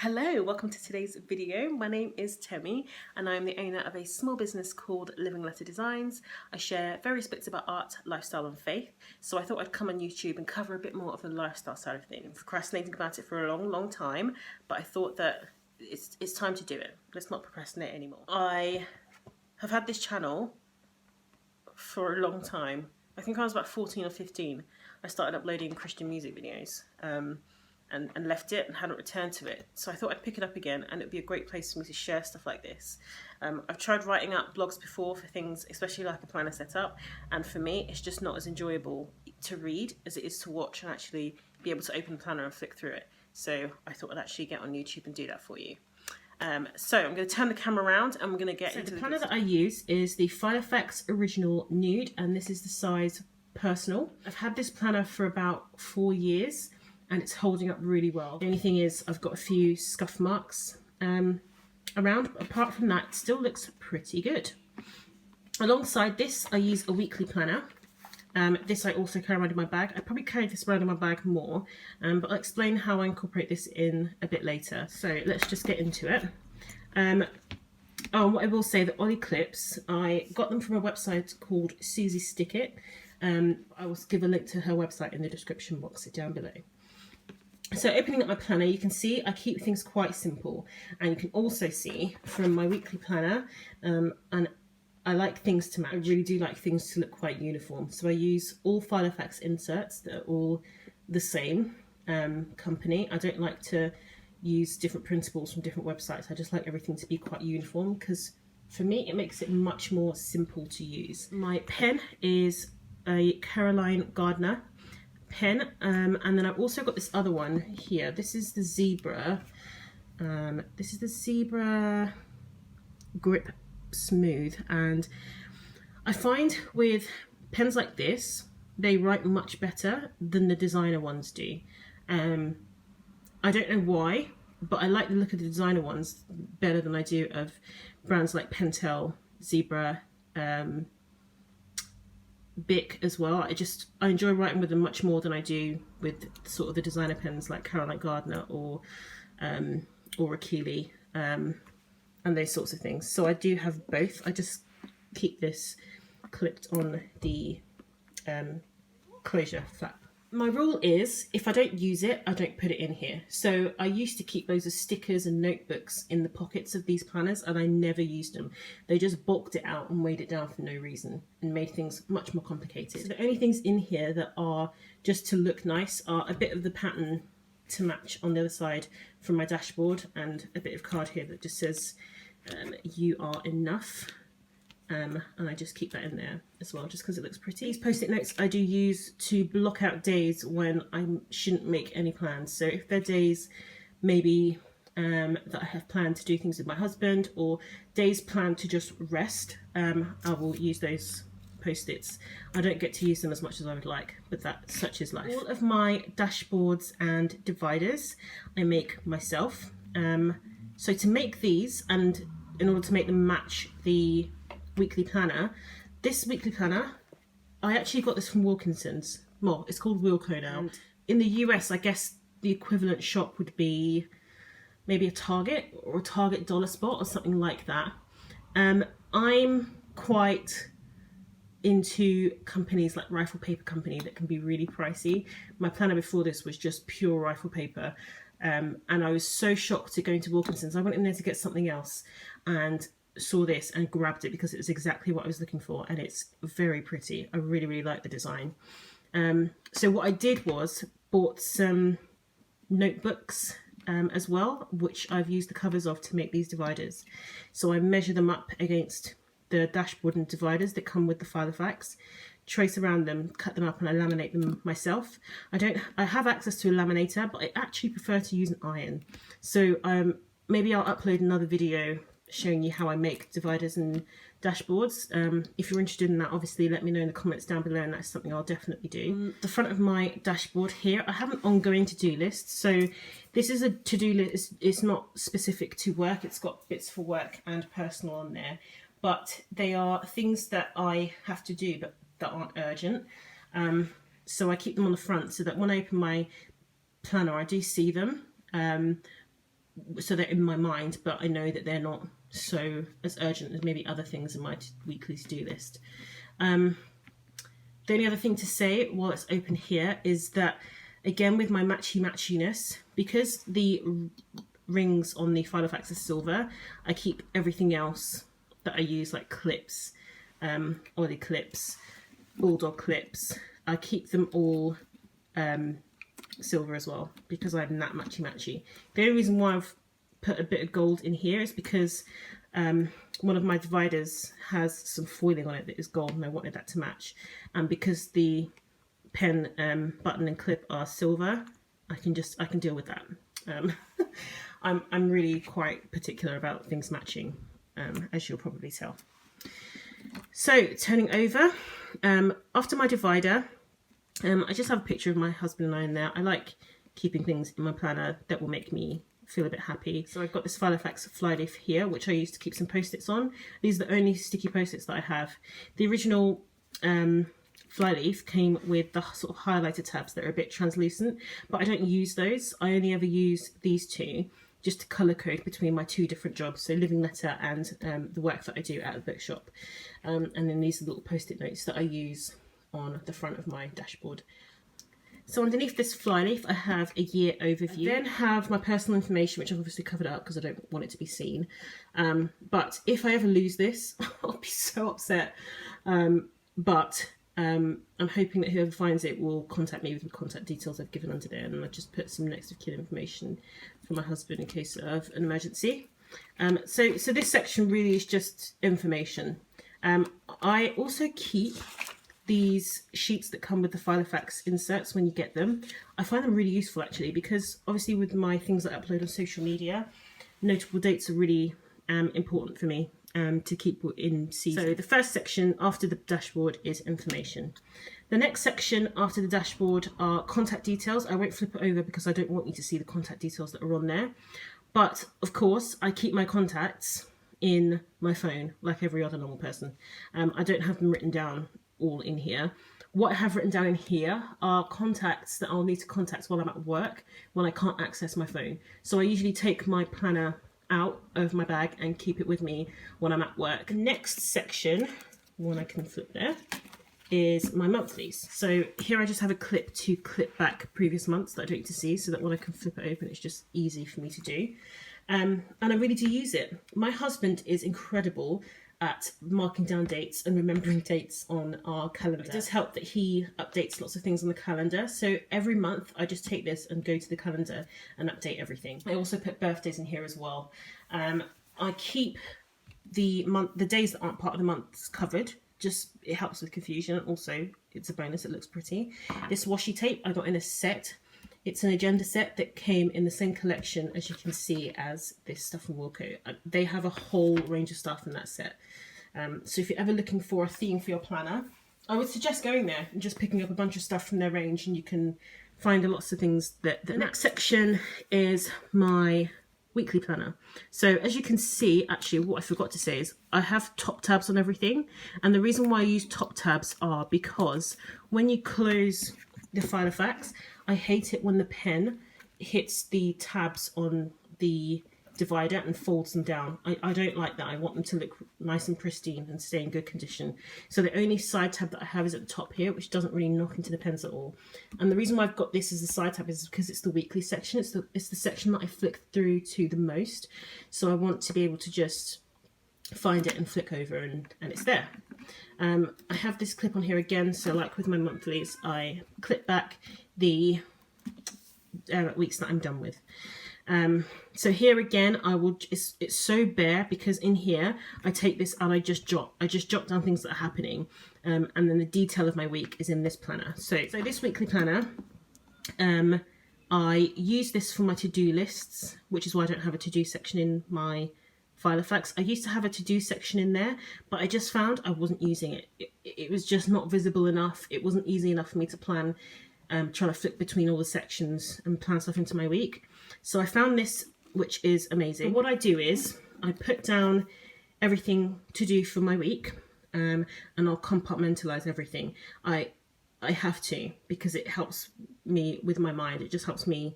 Hello, welcome to today's video. My name is Temi and I'm the owner of a small business called Living Letter Designs. I share various bits about art, lifestyle and faith, so I thought I'd come on YouTube and cover a bit more of the lifestyle side of things. I've been procrastinating about it for a long time, but I thought that it's time to do it. Let's not procrastinate anymore. I have had this channel for a long time. I think I was about 14 or 15. I started uploading Christian music videos. And left it and hadn't returned to it. So I thought I'd pick it up again and it'd be a great place for me to share stuff like this. I've tried writing out blogs before for things, especially like a planner setup, and for me it's just not as enjoyable to read as it is to watch and actually be able to open the planner and flick through it. So I thought I'd actually get on YouTube and do that for you. So I'm going to turn the camera around and we're going to get into the planner that I use is the Filofax Original Nude, and this is the size personal. I've had this planner for about 4 years. And it's holding up really well. The only thing is I've got a few scuff marks around, but apart from that, it still looks pretty good. Alongside this, I use a weekly planner. This I also carry around in my bag. I probably carry this around in my bag more, but I'll explain how I incorporate this in a bit later. So let's just get into it. What I will say, the Ollie clips, I got them from a website called Susie Stickit. I will give a link to her website in the description box down below. So opening up my planner, you can see I keep things quite simple, and you can also see from my weekly planner, and I like things to match. I really do like things to look quite uniform. So I use all Filofax inserts that are all the same company. I don't like to use different principles from different websites. I just like everything to be quite uniform because for me it makes it much more simple to use. My pen is a Caroline Gardner pen, and then I've also got this other one here. This is the Zebra. This is the Zebra Grip Smooth, and I find with pens like this they write much better than the designer ones do. I don't know why, but I like the look of the designer ones better than I do of brands like Pentel, Zebra, Bic as well. I enjoy writing with them much more than I do with sort of the designer pens like Caroline Gardner or Achille, and those sorts of things. So I do have both. I just keep this clipped on the closure flap. My rule is if I don't use it, I don't put it in here. So I used to keep loads of stickers and notebooks in the pockets of these planners and I never used them. They just bulked it out and weighed it down for no reason and made things much more complicated. So the only things in here that are just to look nice are a bit of the pattern to match on the other side from my dashboard and a bit of card here that just says you are enough. And I just keep that in there as well, just because it looks pretty. These post-it notes I do use to block out days when I shouldn't make any plans. So if they're days maybe that I have planned to do things with my husband, or days planned to just rest, I will use those post-its. I don't get to use them as much as I would like, but such is life. All of my dashboards and dividers I make myself. So to make these, and in order to make them match the weekly planner, this weekly planner, I actually got this from Wilkinson's. Well, it's called Wilco now. In the US, I guess the equivalent shop would be maybe a Target or a Target dollar spot or something like that. I'm quite into companies like Rifle Paper Company that can be really pricey. My planner before this was just pure rifle paper, and I was so shocked to go into Wilkinson's. I went in there to get something else and saw this and grabbed it because it was exactly what I was looking for, and it's very pretty. I really like the design. So what I did was bought some notebooks as well, which I've used the covers of to make these dividers. So I measure them up against the dashboard and dividers that come with the Filofax, trace around them, cut them up, and I laminate them myself. I have access to a laminator, but I actually prefer to use an iron. So maybe I'll upload another video showing you how I make dividers and dashboards. If you're interested in that, obviously let me know in the comments down below, and that's something I'll definitely do. The front of my dashboard here, I have an ongoing to-do list. So this is a to-do list. It's not specific to work. It's got bits for work and personal on there, but they are things that I have to do but that aren't urgent. So I keep them on the front so that when I open my planner I do see them. so they're in my mind, but I know that they're not so as urgent as maybe other things in my weekly to-do list. The only other thing to say while it's open here is that, again, with my matchiness, because the rings on the Filofax are silver, I keep everything else that I use, like clips, oily clips, bulldog clips, I keep them all silver as well, because I'm that matchy. The only reason why I've put a bit of gold in here is because one of my dividers has some foiling on it that is gold, and I wanted that to match. And because the pen button and clip are silver, I can deal with that. I'm really quite particular about things matching, as you'll probably tell. So turning over, after my divider, I just have a picture of my husband and I in there. I like keeping things in my planner that will make me feel a bit happy. So I've got this Filofax flyleaf here, which I use to keep some post-its on. These are the only sticky post-its that I have. The original flyleaf came with the sort of highlighter tabs that are a bit translucent, but I don't use those. I only ever use these two just to colour code between my two different jobs, so Living Letter and the work that I do at the bookshop. And then these are little post-it notes that I use on the front of my dashboard. So underneath this flyleaf, I have a year overview. I then have my personal information, which I've obviously covered up because I don't want it to be seen. But if I ever lose this, I'll be so upset. But I'm hoping that whoever finds it will contact me with the contact details I've given under there, and I've just put some next of kin information for my husband in case of an emergency. So this section really is just information. I also keep these sheets that come with the Filofax inserts when you get them. I find them really useful actually, because obviously with my things that I upload on social media, notable dates are really important for me to keep in season. So the first section after the dashboard is information. The next section after the dashboard are contact details. I won't flip it over because I don't want you to see the contact details that are on there. But of course, I keep my contacts in my phone like every other normal person. I don't have them written down all in here. What I have written down in here are contacts that I'll need to contact while I'm at work, when I can't access my phone. So I usually take my planner out of my bag and keep it with me when I'm at work. Next section, one I can flip there, is my monthlies. So here I just have a clip to clip back previous months that I don't need to see, so that when I can flip it open, it's just easy for me to do. And I really do use it. My husband is incredible at marking down dates and remembering dates on our calendar. It does help that he updates lots of things on the calendar. So every month I just take this and go to the calendar and update everything. I also put birthdays in here as well. I keep the days that aren't part of the months covered. Just, it helps with confusion. Also, it's a bonus, it looks pretty. This washi tape I got in a set. It's an agenda set that came in the same collection, as you can see, as this stuff from Wilco. They have a whole range of stuff in that set. So if you're ever looking for a theme for your planner, I would suggest going there and just picking up a bunch of stuff from their range, and you can find lots of things that... The next section is my weekly planner. So as you can see, actually what I forgot to say is I have top tabs on everything. And the reason why I use top tabs are because when you close the Filofax, I hate it when the pen hits the tabs on the divider and folds them down. I don't like that. I want them to look nice and pristine and stay in good condition. So the only side tab that I have is at the top here, which doesn't really knock into the pens at all. And the reason why I've got this as a side tab is because it's the weekly section. It's the section that I flick through to the most. So I want to be able to just find it and flick over and it's there. I have this clip on here again, so like with my monthlies, I clip back the weeks that I'm done with. So here again, it's so bare because in here I take this and I just jot down things that are happening, and then the detail of my week is in this planner. So this weekly planner, I use this for my to-do lists, which is why I don't have a to-do section in my Filofax. I used to have a to-do section in there, but I just found I wasn't using it. It was just not visible enough. It wasn't easy enough for me to plan, trying to flip between all the sections and plan stuff into my week. So I found this, which is amazing. But what I do is I put down everything to do for my week, and I'll compartmentalize everything. I have to, because it helps me with my mind. It just helps me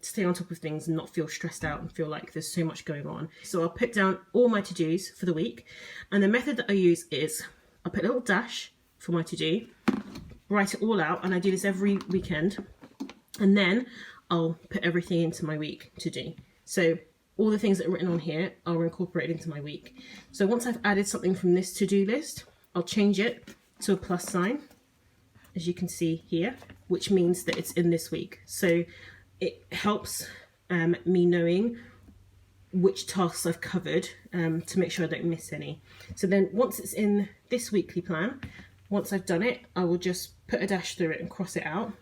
stay on top of things and not feel stressed out and feel like there's so much going on. So I'll put down all my to-dos for the week, and the method that I use is I put a little dash for my to-do, write it all out, and I do this every weekend, and then I'll put everything into my week to-do. So all the things that are written on here are incorporated into my week. So once I've added something from this to-do list, I'll change it to a plus sign, as you can see here, which means that it's in this week. So it helps me knowing which tasks I've covered to make sure I don't miss any. So then once it's in this weekly plan, once I've done it, I will just put a dash through it and cross it out.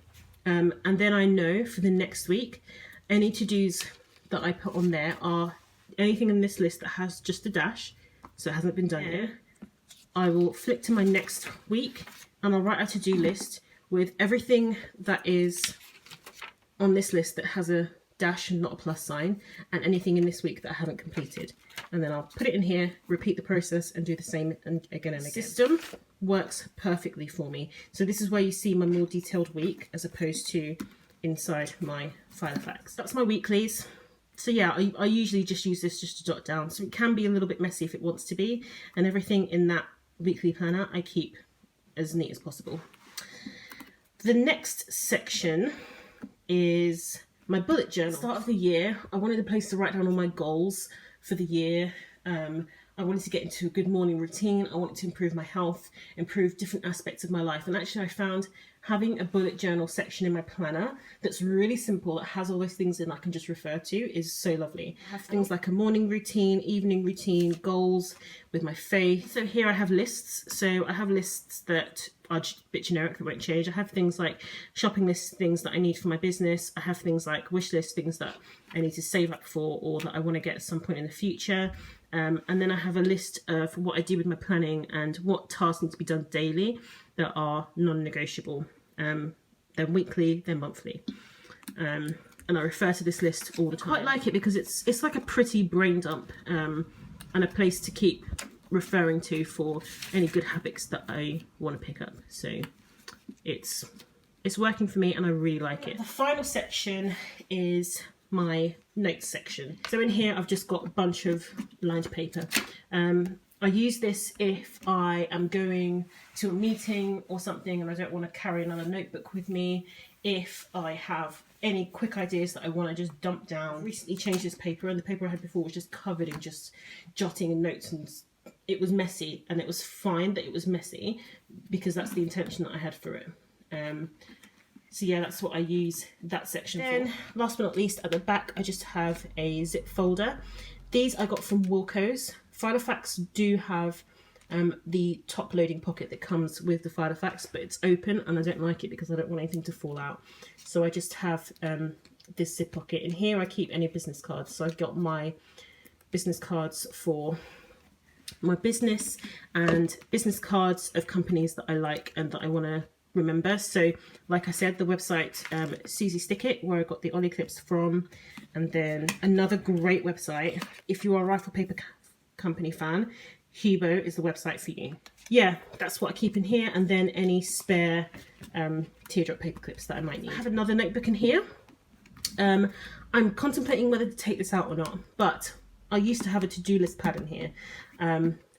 And then I know for the next week, any to-dos that I put on there are anything in this list that has just a dash, so it hasn't been done yet. I will flick to my next week and I'll write a to-do list with everything that is on this list that has a dash and not a plus sign, and anything in this week that I haven't completed. And then I'll put it in here, repeat the process, and do the same again and again. System works perfectly for me. So this is where you see my more detailed week as opposed to inside my Filofax. That's my weeklies. So yeah, I usually just use this just to jot down. So it can be a little bit messy if it wants to be, and everything in that weekly planner I keep as neat as possible. The next section is my bullet journal. Start of the year, I wanted a place to write down all my goals for the year. I wanted to get into a good morning routine. I wanted to improve my health, improve different aspects of my life. And actually I found having a bullet journal section in my planner that's really simple, that has all those things in I can just refer to, is so lovely. I have things like a morning routine, evening routine, goals with my faith. So here I have lists. So I have lists that are just a bit generic, that won't change. I have things like shopping lists, things that I need for my business. I have things like wish lists, things that I need to save up for or that I want to get at some point in the future. And then I have a list of what I do with my planning and what tasks need to be done daily that are non-negotiable. They're weekly, they're monthly. And I refer to this list all the time. I quite like it because it's like a pretty brain dump and a place to keep referring to for any good habits that I want to pick up. So it's working for me and I really like it. The final section is my notes section. So in here I've just got a bunch of lined paper. I use this if I am going to a meeting or something and I don't want to carry another notebook with me. If I have any quick ideas that I want to just dump down. I recently changed this paper, and the paper I had before was just covered in just jotting and notes, and it was messy, and it was fine that it was messy because that's the intention that I had for it. So yeah, that's what I use that section for. Last but not least, at the back I just have a zip folder. These I got from Wilko's. Filofax do have the top loading pocket that comes with the Filofax, but it's open and I don't like it because I don't want anything to fall out. So I just have this zip pocket. In here I keep any business cards. So I've got my business cards for my business and business cards of companies that I like and that I want to remember. So like I said, the website Susie Stickit, where I got the Ollie clips from, and then another great website, if you are a Rifle Paper Company fan, Hubo is the website for you. Yeah, that's what I keep in here, and then any spare teardrop paper clips that I might need. I have another notebook in here. I'm contemplating whether to take this out or not, but I used to have a to-do list pad in here,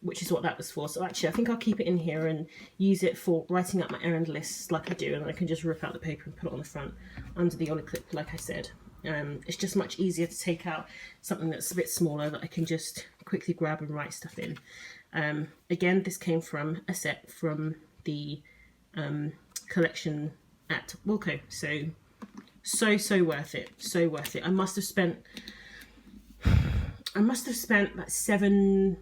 which is what that was for. So actually I think I'll keep it in here and use it for writing up my errand lists like I do, and I can just rip out the paper and put it on the front under the Ollie clip like I said. It's just much easier to take out something that's a bit smaller that I can just quickly grab and write stuff in. Again, this came from a set from the collection at Wilko, so worth it, so worth it. I must have spent like £7-8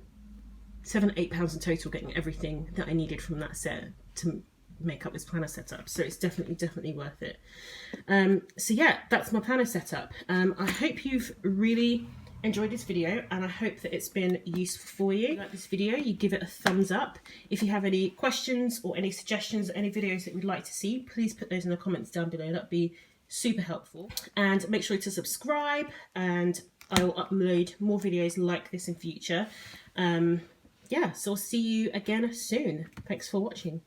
in total getting everything that I needed from that set to make up this planner setup, so it's definitely worth it. So yeah, that's my planner setup. I hope you've really enjoyed this video, and I hope that it's been useful for you. If you like this video, you give it a thumbs up. If you have any questions or any suggestions or any videos that you'd like to see, please put those in the comments down below. That'd be super helpful. And make sure to subscribe, and I will upload more videos like this in future. Yeah, so I'll see you again soon. Thanks for watching.